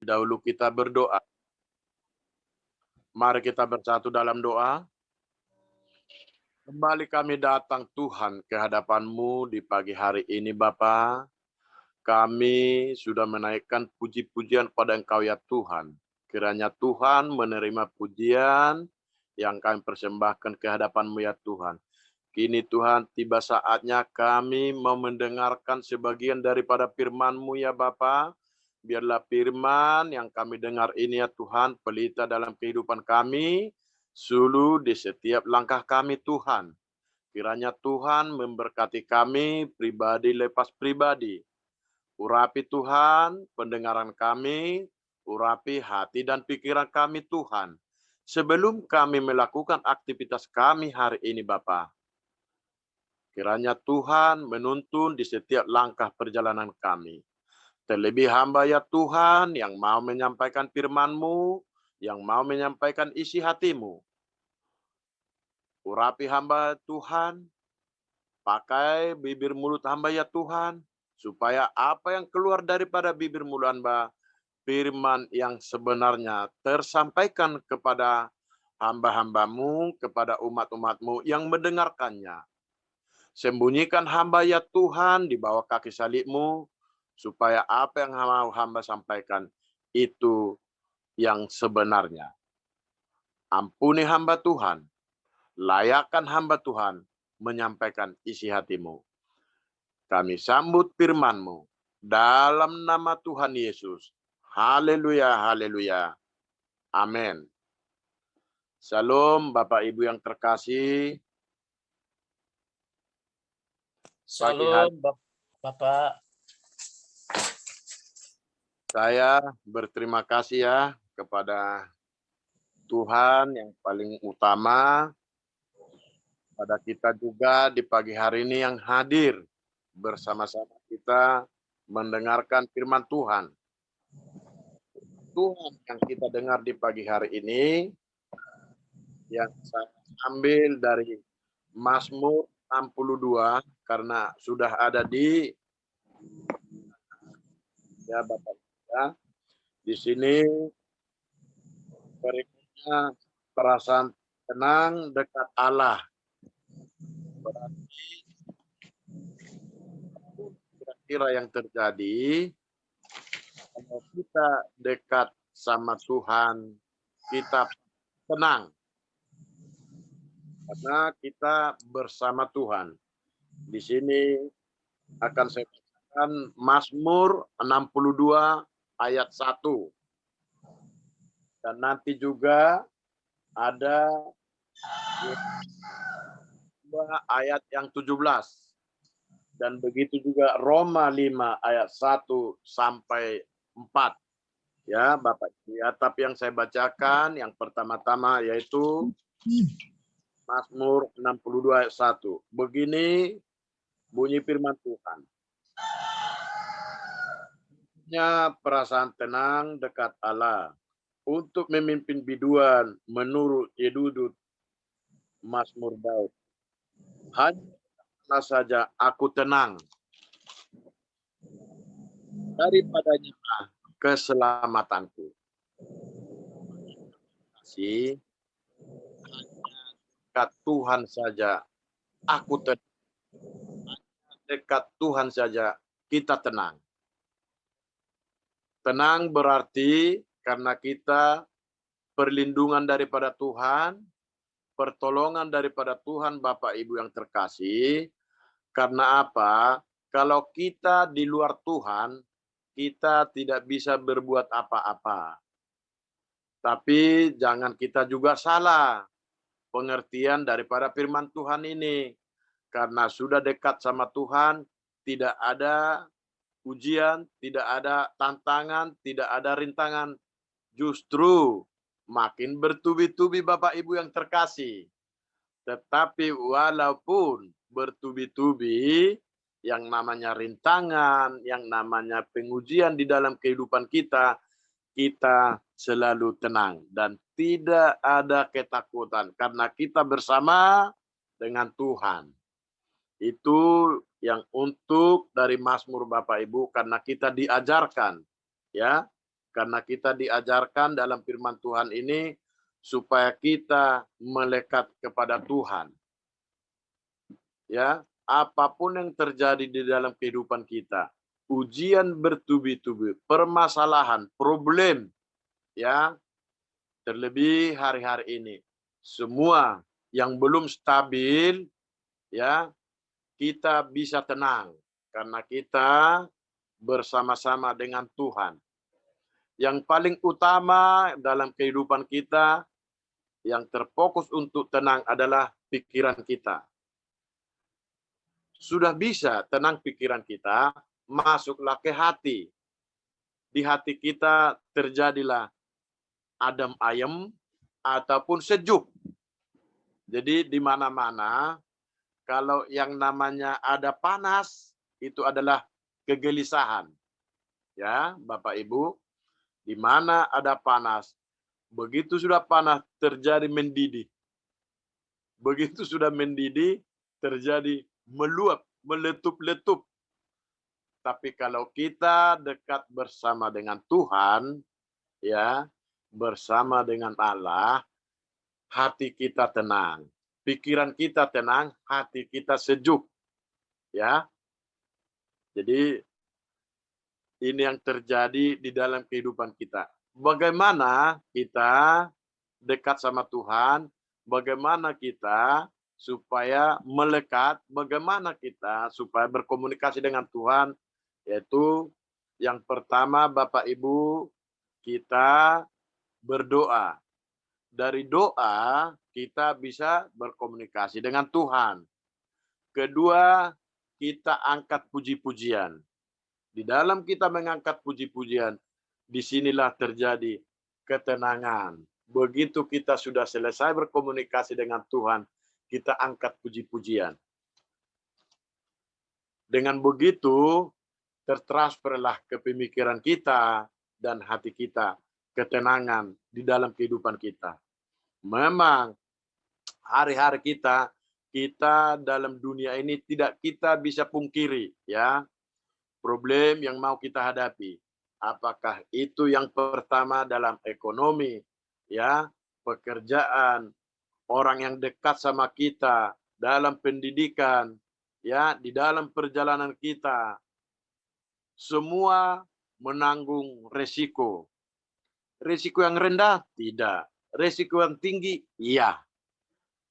dahulu kita berdoa. Mari kita bersatu dalam doa. Kembali kami datang Tuhan ke hadapan-Mu di pagi hari ini Bapa. Kami sudah menaikkan puji-pujian pada Engkau ya Tuhan. Kiranya Tuhan menerima pujian yang kami persembahkan ke hadapan-Mu ya Tuhan. Kini Tuhan tiba saatnya kami mau mendengarkan sebagian daripada firman-Mu ya Bapa. Biarlah firman yang kami dengar ini ya Tuhan pelita dalam kehidupan kami, suluh di setiap langkah kami Tuhan. Kiranya Tuhan memberkati kami pribadi lepas pribadi. Urapi Tuhan pendengaran kami, urapi hati dan pikiran kami Tuhan. Sebelum kami melakukan aktivitas kami hari ini Bapa. Kiranya Tuhan menuntun di setiap langkah perjalanan kami. Terlebih hamba ya Tuhan yang mau menyampaikan firman-Mu, yang mau menyampaikan isi hati-Mu. Urapi hamba Tuhan, pakai bibir mulut hamba ya Tuhan, supaya apa yang keluar daripada bibir mulut hamba, firman yang sebenarnya tersampaikan kepada hamba-hamba-Mu, kepada umat-umat-Mu yang mendengarkannya. Sembunyikan hamba ya Tuhan di bawah kaki salib-Mu, supaya apa yang mau hamba sampaikan itu yang sebenarnya. Ampuni hamba Tuhan, layakkan hamba Tuhan menyampaikan isi hati-Mu. Kami sambut firman-Mu dalam nama Tuhan Yesus. Haleluya, haleluya. Amin. Shalom Bapak Ibu yang terkasih. Shalom Bapak. Saya berterima kasih ya kepada Tuhan yang paling utama, pada kita juga di pagi hari ini yang hadir bersama-sama kita mendengarkan firman Tuhan. Tuhan yang kita dengar di pagi hari ini, yang saya ambil dari Mazmur 62, karena sudah ada di ya Bapak ya. Di sini berikutnya perasaan tenang dekat Allah. Berarti kira-kira yang terjadi kalau kita dekat sama Tuhan, kita tenang. Karena kita bersama Tuhan. Di sini akan saya bacakan Mazmur 62 ayat 1. Dan nanti juga ada ayat yang 17. Dan begitu juga Roma 5 ayat 1 sampai 4. Ya, Bapak. Ya, tapi yang saya bacakan yang pertama-tama yaitu Mazmur 62 ayat 1. Begini bunyi firman Tuhan. Punya perasaan tenang dekat Allah untuk memimpin biduan menurut jedudut Mazmur Daud. Hanya saja aku tenang. Daripadanya keselamatanku. Kasih dekat Tuhan saja aku tenang. Dekat Tuhan saja kita tenang. Tenang berarti karena kita perlindungan daripada Tuhan, pertolongan daripada Tuhan Bapak Ibu yang terkasih. Karena apa? Kalau kita di luar Tuhan, kita tidak bisa berbuat apa-apa. Tapi jangan kita juga salah pengertian daripada firman Tuhan ini. Karena sudah dekat sama Tuhan, tidak ada ujian, tidak ada tantangan, tidak ada rintangan. Justru makin bertubi-tubi Bapak Ibu yang terkasih. Tetapi walaupun bertubi-tubi, yang namanya rintangan, yang namanya pengujian di dalam kehidupan kita, kita selalu tenang dan tidak ada ketakutan karena kita bersama dengan Tuhan. Itu yang untuk dari Mazmur Bapak Ibu, karena kita diajarkan ya, Karena kita diajarkan dalam firman Tuhan ini supaya kita melekat kepada Tuhan. Ya, apapun yang terjadi di dalam kehidupan kita, ujian bertubi-tubi, permasalahan, problem, ya, terlebih hari-hari ini, semua yang belum stabil, ya, kita bisa tenang karena kita bersama-sama dengan Tuhan. Yang paling utama dalam kehidupan kita, yang terfokus untuk tenang adalah pikiran kita. Sudah bisa tenang pikiran kita, masuklah ke hati. Di hati kita terjadilah adem ayem ataupun sejuk. Jadi di mana-mana kalau yang namanya ada panas itu adalah kegelisahan. Ya, Bapak Ibu, di mana ada panas, begitu sudah panas terjadi mendidih. Begitu sudah mendidih terjadi meluap, meletup-letup. Tapi kalau kita dekat bersama dengan Tuhan, ya, bersama dengan Allah, hati kita tenang, pikiran kita tenang, hati kita sejuk, ya. Jadi ini yang terjadi di dalam kehidupan kita. Bagaimana kita dekat sama Tuhan, bagaimana kita supaya melekat, bagaimana kita supaya berkomunikasi dengan Tuhan, yaitu yang pertama Bapak Ibu, kita berdoa. Dari doa kita bisa berkomunikasi dengan Tuhan. Kedua, kita angkat puji-pujian. Di dalam kita mengangkat puji-pujian, disinilah terjadi ketenangan. Begitu kita sudah selesai berkomunikasi dengan Tuhan, kita angkat puji-pujian. Dengan begitu, tertransferlah ke pemikiran kita dan hati kita, ketenangan di dalam kehidupan kita. Memang hari-hari kita dalam dunia ini tidak kita bisa pungkiri, ya. Problem yang mau kita hadapi. Apakah itu yang pertama dalam ekonomi, ya, pekerjaan, orang yang dekat sama kita, dalam pendidikan, ya, di dalam perjalanan kita. Semua menanggung resiko. Resiko yang rendah? Tidak. Resiko yang tinggi? Iya.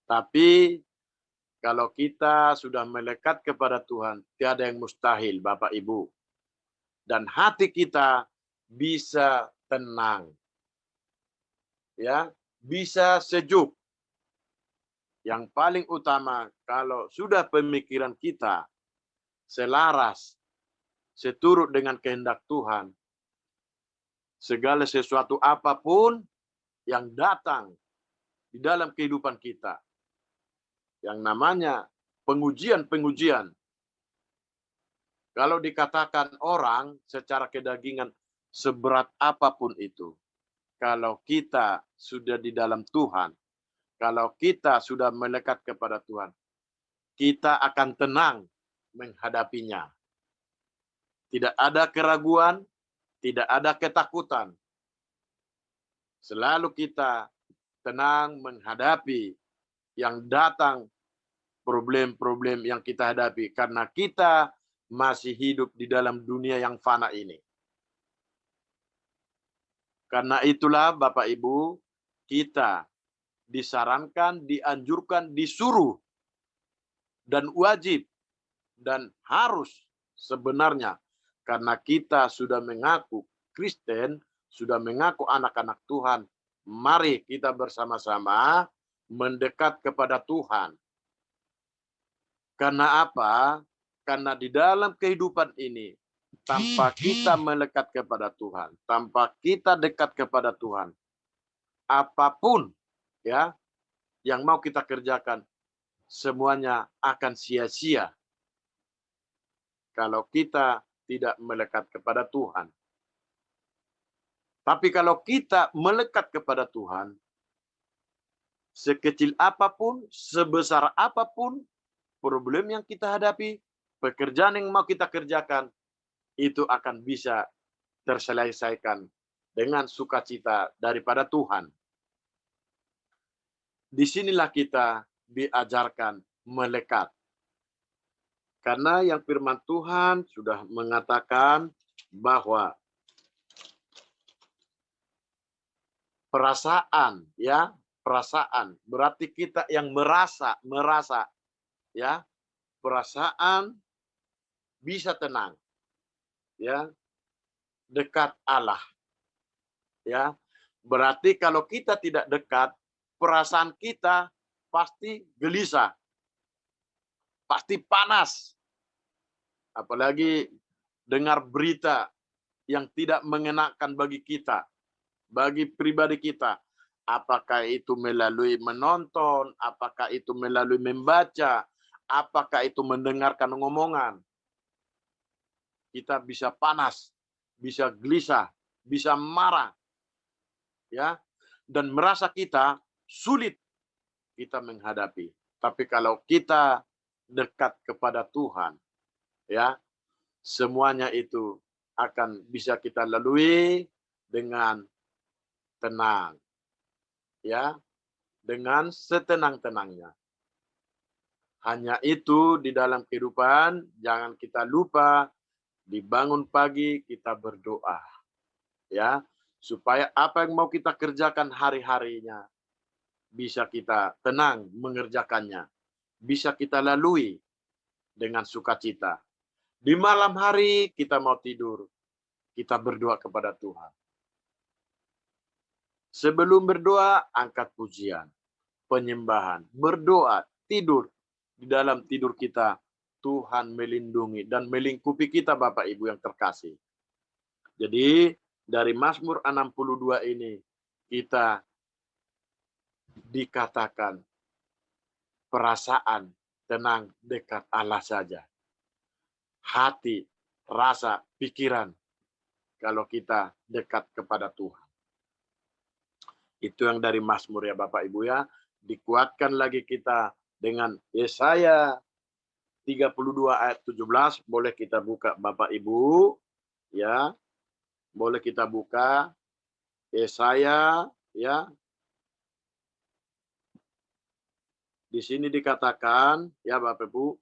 Tapi kalau kita sudah melekat kepada Tuhan, tiada yang mustahil, Bapak Ibu. Dan hati kita bisa tenang. Ya, bisa sejuk. Yang paling utama, kalau sudah pemikiran kita selaras, seturut dengan kehendak Tuhan, segala sesuatu apapun yang datang di dalam kehidupan kita, yang namanya pengujian-pengujian. Kalau dikatakan orang secara kedagingan seberat apapun itu, kalau kita sudah di dalam Tuhan, kalau kita sudah melekat kepada Tuhan, kita akan tenang menghadapinya. Tidak ada keraguan, tidak ada ketakutan. Selalu kita tenang menghadapi yang datang, problem-problem yang kita hadapi, karena kita masih hidup di dalam dunia yang fana ini. Karena itulah Bapak Ibu, kita disarankan, dianjurkan, disuruh, dan wajib, dan harus sebenarnya, karena kita sudah mengaku Kristen, sudah mengaku anak-anak Tuhan, mari kita bersama-sama mendekat kepada Tuhan. Karena apa? Karena di dalam kehidupan ini, tanpa kita melekat kepada Tuhan, tanpa kita dekat kepada Tuhan, apapun, ya, yang mau kita kerjakan, semuanya akan sia-sia kalau kita tidak melekat kepada Tuhan. Tapi kalau kita melekat kepada Tuhan, sekecil apapun, sebesar apapun problem yang kita hadapi, pekerjaan yang mau kita kerjakan, itu akan bisa terselesaikan dengan sukacita daripada Tuhan. Disinilah kita diajarkan melekat. Karena yang firman Tuhan sudah mengatakan bahwa perasaan, ya, perasaan berarti kita yang merasa, ya, perasaan bisa tenang, ya, dekat Allah, ya. Berarti kalau kita tidak dekat, perasaan kita pasti gelisah, pasti panas. Apalagi dengar berita yang tidak mengenakan bagi kita, bagi pribadi kita. Apakah itu melalui menonton, apakah itu melalui membaca, apakah itu mendengarkan ngomongan. Kita bisa panas, bisa gelisah, bisa marah, ya, dan merasa kita sulit kita menghadapi. Tapi kalau kita dekat kepada Tuhan, ya, semuanya itu akan bisa kita lalui dengan tenang, ya, dengan setenang-tenangnya. Hanya itu di dalam kehidupan, jangan kita lupa dibangun pagi kita berdoa, ya, supaya apa yang mau kita kerjakan hari-harinya bisa kita tenang mengerjakannya, bisa kita lalui dengan sukacita. Di malam hari kita mau tidur, kita berdoa kepada Tuhan. Sebelum berdoa, angkat pujian, penyembahan, berdoa, tidur. Di dalam tidur kita, Tuhan melindungi dan melingkupi kita, Bapak Ibu yang terkasih. Jadi, dari Mazmur 62 ini, kita dikatakan perasaan tenang dekat Allah saja. Hati, rasa, pikiran, kalau kita dekat kepada Tuhan. Itu yang dari Mazmur ya Bapak Ibu ya. Dikuatkan lagi kita dengan Yesaya 32 ayat 17. Boleh kita buka Bapak Ibu. Ya. Boleh kita buka. Yesaya ya. Di sini dikatakan ya Bapak Ibu.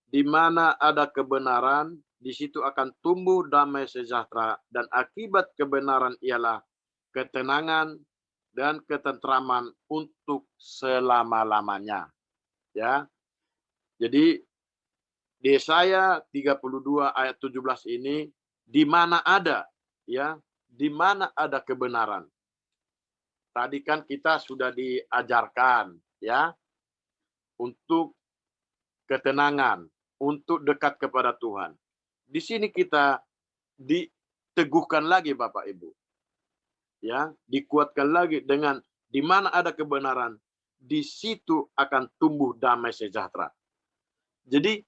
Di mana ada kebenaran, di situ akan tumbuh damai sejahtera. Dan akibat kebenaran ialah ketenangan dan ketentraman untuk selama-lamanya. Ya. Jadi di Yesaya 32 ayat 17 ini di mana ada ya, di mana ada kebenaran. Tadi kan kita sudah diajarkan ya untuk ketenangan, untuk dekat kepada Tuhan. Di sini kita diteguhkan lagi Bapak Ibu. Ya, dikuatkan lagi dengan di mana ada kebenaran, di situ akan tumbuh damai sejahtera. Jadi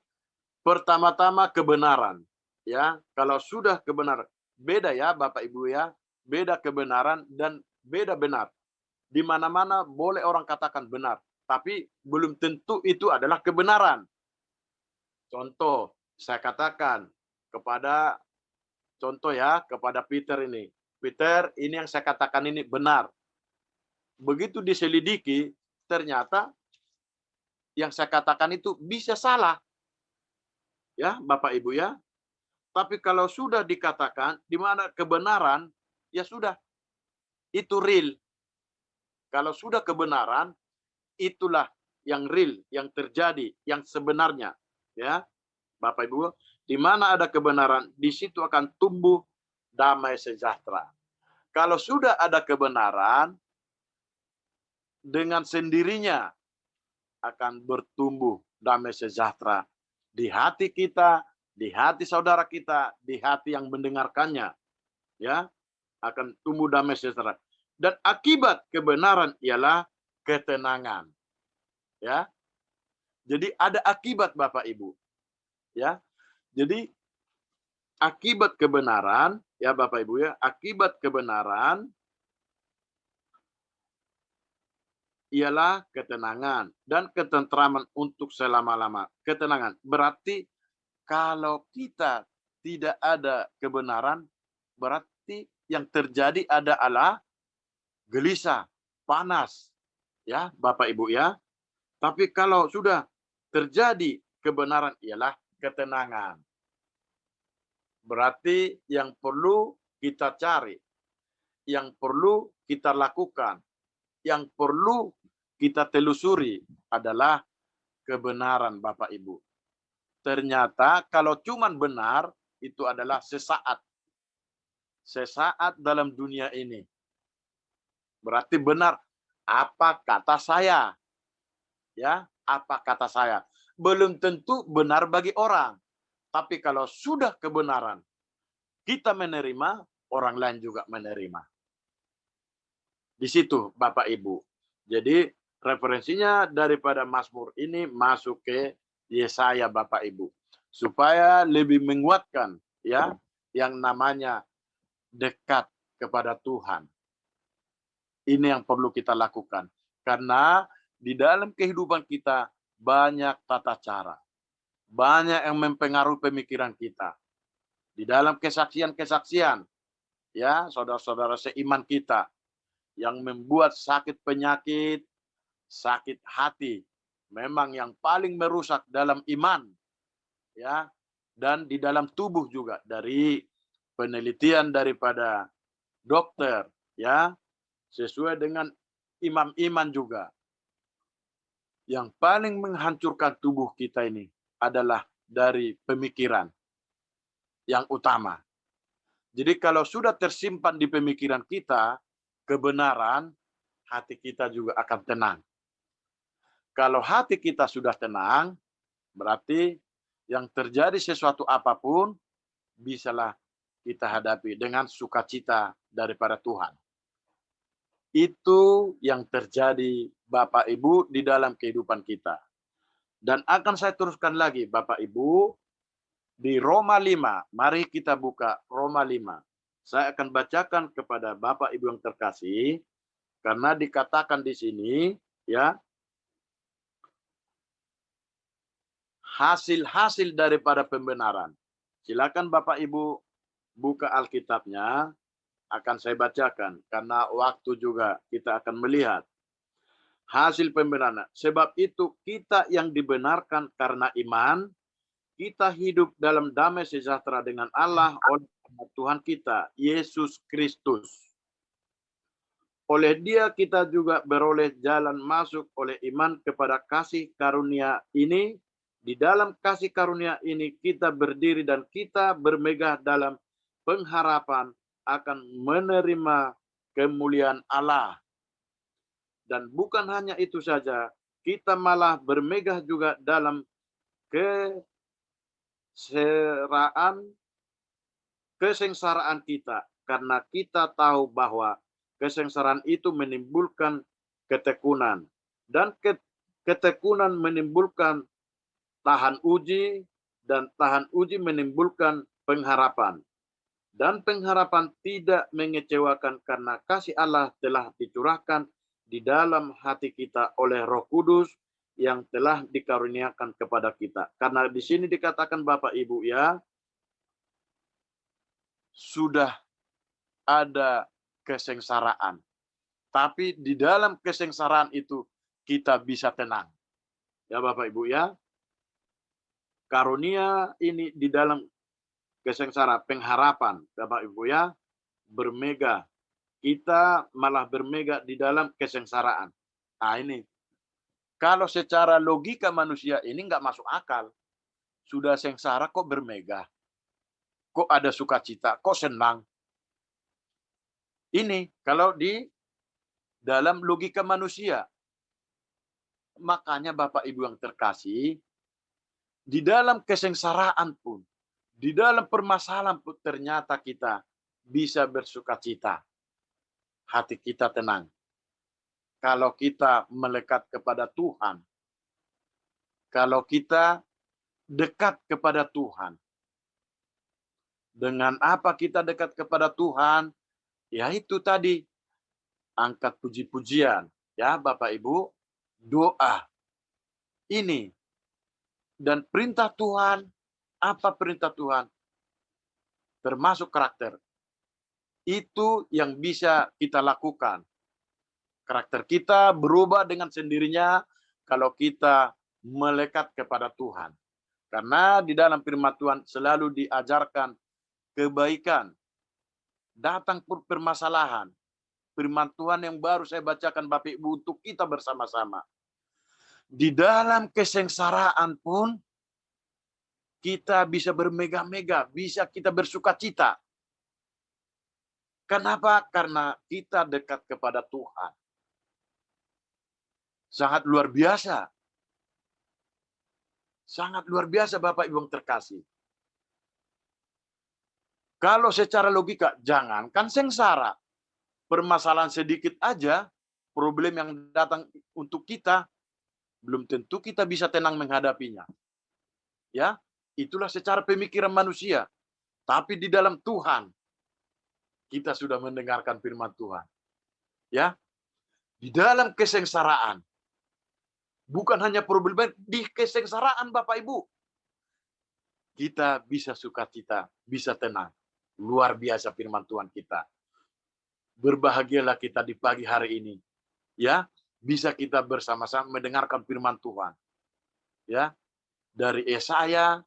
pertama-tama kebenaran, ya. Kalau sudah kebenaran, beda ya Bapak Ibu ya, beda kebenaran dan beda benar. Di mana-mana boleh orang katakan benar, tapi belum tentu itu adalah kebenaran. Contoh, saya katakan kepada contoh ya, kepada Peter ini. Peter, ini yang saya katakan ini benar. Begitu diselidiki, ternyata yang saya katakan itu bisa salah. Ya, Bapak Ibu ya. Tapi kalau sudah dikatakan di mana kebenaran, ya sudah. Itu real. Kalau sudah kebenaran, itulah yang real, yang terjadi, yang sebenarnya. Ya, Bapak Ibu, di mana ada kebenaran, di situ akan tumbuh damai sejahtera. Kalau sudah ada kebenaran, dengan sendirinya akan bertumbuh damai sejahtera di hati kita, di hati saudara kita, di hati yang mendengarkannya. Ya, akan tumbuh damai sejahtera. Dan akibat kebenaran ialah ketenangan. Ya. Jadi ada akibat Bapak Ibu. Ya. Jadi akibat kebenaran, ya Bapak Ibu ya, akibat kebenaran ialah ketenangan dan ketentraman untuk selama-lama. Ketenangan berarti kalau kita tidak ada kebenaran, berarti yang terjadi adalah gelisah, panas, ya Bapak Ibu ya. Tapi kalau sudah terjadi kebenaran ialah ketenangan. Berarti yang perlu kita cari, yang perlu kita lakukan, yang perlu kita telusuri adalah kebenaran Bapak Ibu. Ternyata kalau cuma benar itu adalah sesaat. Sesaat dalam dunia ini. Berarti benar apa kata saya. Ya, apa kata saya. Belum tentu benar bagi orang. Tapi kalau sudah kebenaran, kita menerima, orang lain juga menerima. Di situ Bapak Ibu. Jadi referensinya daripada Mazmur ini masuk ke Yesaya Bapak Ibu. Supaya lebih menguatkan ya yang namanya dekat kepada Tuhan. Ini yang perlu kita lakukan. Karena di dalam kehidupan kita banyak tata cara. Banyak yang mempengaruhi pemikiran kita. Di dalam kesaksian-kesaksian, ya saudara-saudara seiman kita, yang membuat sakit penyakit, sakit hati, memang yang paling merusak dalam iman, ya, dan di dalam tubuh juga dari penelitian daripada dokter, ya, sesuai dengan imam-imam juga. Yang paling menghancurkan tubuh kita ini adalah dari pemikiran yang utama. Jadi kalau sudah tersimpan di pemikiran kita, kebenaran, hati kita juga akan tenang. Kalau hati kita sudah tenang, berarti yang terjadi sesuatu apapun, bisalah kita hadapi dengan sukacita daripada Tuhan. Itu yang terjadi Bapak Ibu di dalam kehidupan kita. Dan akan saya teruskan lagi Bapak Ibu, di Roma 5, mari kita buka Roma 5. Saya akan bacakan kepada Bapak Ibu yang terkasih, karena dikatakan di sini, ya, hasil-hasil daripada pembenaran. Silakan Bapak Ibu buka Alkitabnya, akan saya bacakan, karena waktu juga kita akan melihat hasil pembenaran. Sebab itu kita yang dibenarkan karena iman, kita hidup dalam damai sejahtera dengan Allah oleh Tuhan kita, Yesus Kristus. Oleh Dia kita juga beroleh jalan masuk oleh iman kepada kasih karunia ini. Di dalam kasih karunia ini kita berdiri dan kita bermegah dalam pengharapan akan menerima kemuliaan Allah. Dan bukan hanya itu saja, kita malah bermegah juga dalam kesengsaraan kita, karena kita tahu bahwa kesengsaraan itu menimbulkan ketekunan, dan ketekunan menimbulkan tahan uji, dan tahan uji menimbulkan pengharapan. Dan pengharapan tidak mengecewakan karena kasih Allah telah dicurahkan di dalam hati kita oleh Roh Kudus yang telah dikaruniakan kepada kita. Karena di sini dikatakan Bapak Ibu ya, sudah ada kesengsaraan. Tapi di dalam kesengsaraan itu kita bisa tenang. Ya Bapak Ibu ya. Karunia ini di dalam kesengsaraan, pengharapan Bapak Ibu ya, bermegah. Kita malah bermegah di dalam kesengsaraan. Nah ini, kalau secara logika manusia ini nggak masuk akal. Sudah sengsara kok bermegah? Kok ada sukacita? Kok senang? Ini kalau di dalam logika manusia. Makanya Bapak Ibu yang terkasih, di dalam kesengsaraan pun, di dalam permasalahan pun ternyata kita bisa bersukacita. Hati kita tenang. Kalau kita melekat kepada Tuhan, kalau kita dekat kepada Tuhan. Dengan apa kita dekat kepada Tuhan? Ya itu tadi, angkat puji-pujian. Ya Bapak Ibu, doa. Ini. Dan perintah Tuhan, apa perintah Tuhan? Termasuk karakter. Itu yang bisa kita lakukan. Karakter kita berubah dengan sendirinya kalau kita melekat kepada Tuhan. Karena di dalam firman Tuhan selalu diajarkan kebaikan, datang permasalahan. Firman Tuhan yang baru saya bacakan Bapak Ibu untuk kita bersama-sama. Di dalam kesengsaraan pun kita bisa bermegah-megah, bisa kita bersuka cita. Kenapa? Karena kita dekat kepada Tuhan. Sangat luar biasa. Sangat luar biasa Bapak Ibu yang terkasih. Kalau secara logika, jangankan sengsara. Permasalahan sedikit aja, problem yang datang untuk kita, belum tentu kita bisa tenang menghadapinya. Ya, itulah secara pemikiran manusia. Tapi di dalam Tuhan, kita sudah mendengarkan firman Tuhan. Ya, di dalam kesengsaraan, bukan hanya problem, di kesengsaraan Bapak Ibu, kita bisa sukacita, bisa tenang. Luar biasa firman Tuhan kita. Berbahagialah kita di pagi hari ini. Ya, bisa kita bersama-sama mendengarkan firman Tuhan. Ya, dari Yesaya,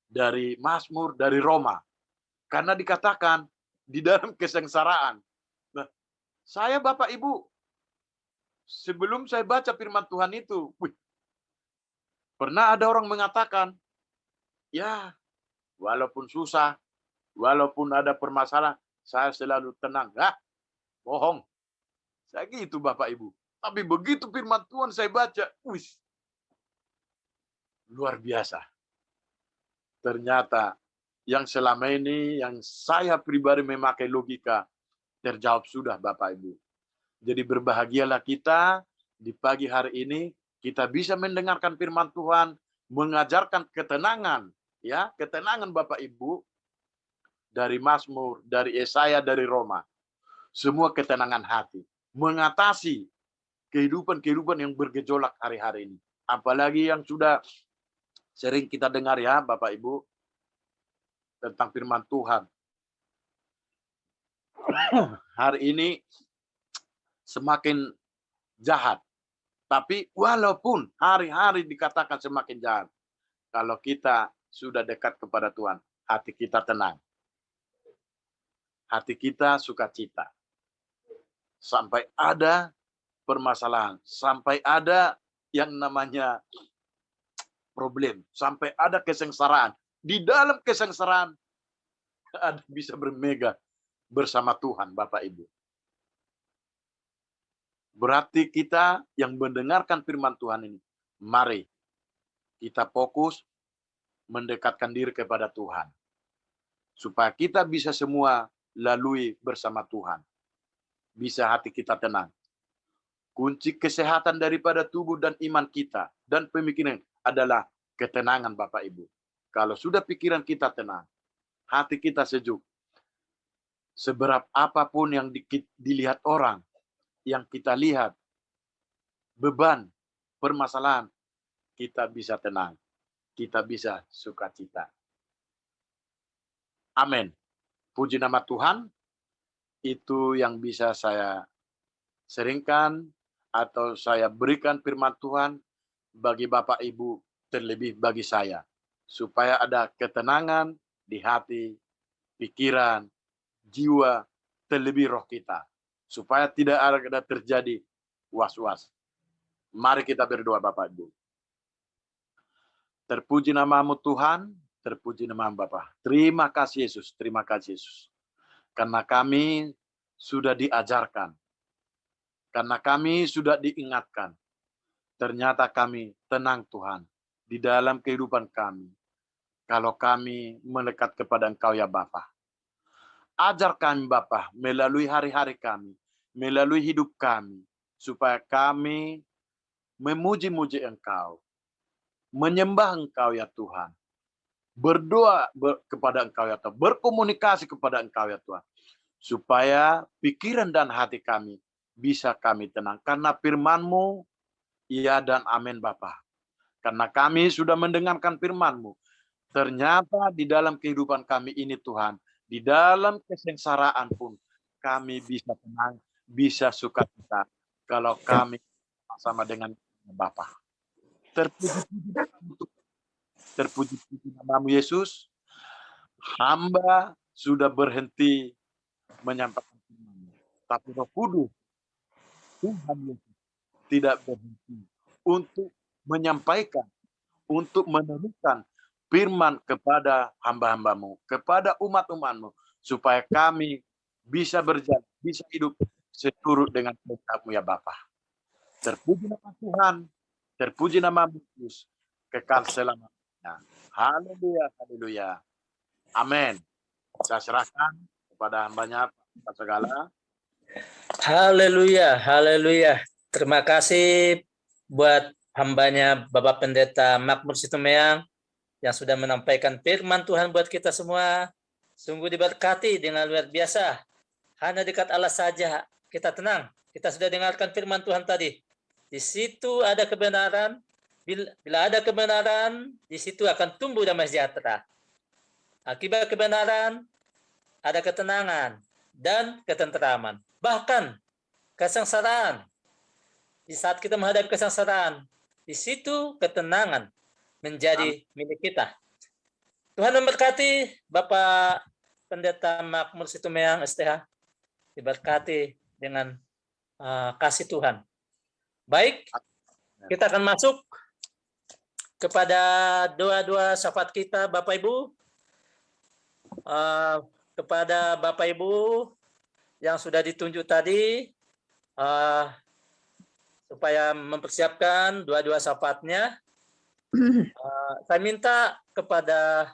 dari Mazmur, dari Roma. Karena dikatakan di dalam kesengsaraan. Nah, saya Bapak Ibu, sebelum saya baca firman Tuhan itu, pernah ada orang mengatakan, ya, walaupun susah, walaupun ada permasalahan, saya selalu tenang. Nah, bohong. Saya gitu Bapak Ibu. Tapi begitu firman Tuhan saya baca, luar biasa. Ternyata yang selama ini, yang saya pribadi memakai logika, terjawab sudah Bapak Ibu. Jadi berbahagialah kita di pagi hari ini, kita bisa mendengarkan firman Tuhan, mengajarkan ketenangan, ya, ketenangan Bapak Ibu, dari Mazmur, dari Yesaya, dari Roma. Semua ketenangan hati. Mengatasi kehidupan-kehidupan yang bergejolak hari-hari ini. Apalagi yang sudah sering kita dengar ya Bapak Ibu, tentang firman Tuhan. Hari ini semakin jahat. Tapi walaupun hari-hari dikatakan semakin jahat, kalau kita sudah dekat kepada Tuhan, hati kita tenang. Hati kita sukacita. Sampai ada permasalahan, sampai ada yang namanya problem, sampai ada kesengsaraan. Di dalam kesengsaraan, ada bisa bermega bersama Tuhan, Bapak Ibu. Berarti kita yang mendengarkan firman Tuhan ini, mari kita fokus mendekatkan diri kepada Tuhan. Supaya kita bisa semua lalui bersama Tuhan. Bisa hati kita tenang. Kunci kesehatan daripada tubuh dan iman kita dan pemikiran adalah ketenangan Bapak Ibu. Kalau sudah pikiran kita tenang, hati kita sejuk, seberat apapun yang dilihat orang, yang kita lihat, beban, permasalahan, kita bisa tenang. Kita bisa sukacita. Amin. Puji nama Tuhan. Itu yang bisa saya seringkan atau saya berikan firman Tuhan bagi Bapak Ibu, terlebih bagi saya. Supaya ada ketenangan di hati, pikiran, jiwa, terlebih roh kita. Supaya tidak ada terjadi was-was. Mari kita berdoa Bapak Ibu. Terpuji namamu Tuhan, terpuji namamu Bapa. Terima kasih Yesus, terima kasih Yesus. Karena kami sudah diajarkan. Karena kami sudah diingatkan. Ternyata kami tenang Tuhan. Di dalam kehidupan kami. Kalau kami melekat kepada Engkau ya Bapa. Ajar kami Bapa melalui hari-hari kami. Melalui hidup kami. Supaya kami memuji-muji Engkau. Menyembah Engkau ya Tuhan. Berdoa kepada Engkau ya Tuhan. Berkomunikasi kepada Engkau ya Tuhan. Supaya pikiran dan hati kami bisa kami tenang. Karena firman-Mu, ya dan amin Bapa. Karena kami sudah mendengarkan firman-Mu. Ternyata di dalam kehidupan kami ini Tuhan, Di dalam kesengsaraan pun kami bisa tenang, bisa sukacita kalau kami sama dengan Bapa. Terpuji namamu Yesus. Hamba sudah berhenti menyampaikan firman-Mu. Tapi Roh Kudus, Tuhan Yesus, tidak berhenti untuk menyampaikan, untuk menemukan firman kepada hamba-hambamu, kepada umat-umatmu, supaya kami bisa berjalan, bisa hidup seturut dengan perintah-Mu ya Bapa. Terpuji nama Tuhan, terpuji nama Yesus, kekal selamanya. Haleluya, haleluya. Amin. Saya serahkan kepada hambanya Pak segala. Haleluya, haleluya. Terima kasih buat hambanya Bapak Pendeta Makmur Situmeang yang sudah menampaikan firman Tuhan buat kita semua. Sungguh diberkati dengan luar biasa. Hanya dekat Allah saja kita tenang. Kita sudah dengarkan firman Tuhan tadi. Di situ ada kebenaran. Bila ada kebenaran, di situ akan tumbuh damai sejahtera. Akibat kebenaran, ada ketenangan dan ketenteraman. Bahkan kesengsaraan. Di saat kita menghadapi kesengsaraan, di situ ketenangan menjadi milik kita. Tuhan memberkati Bapak Pendeta Makmur Situmeang STH. Diberkati dengan kasih Tuhan. Baik, kita akan masuk kepada doa-doa syafaat kita, Bapak Ibu. Kepada Bapak Ibu yang sudah ditunjuk tadi, supaya mempersiapkan doa-doa syafaatnya, saya minta kepada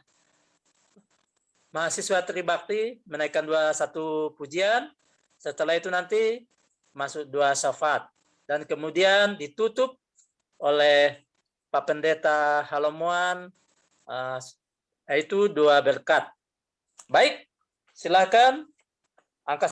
mahasiswa Tribakti menaikkan satu pujian. Setelah itu nanti masuk doa syafaat dan kemudian ditutup oleh Pak Pendeta Halomuan, yaitu doa berkat. Baik, silakan angkat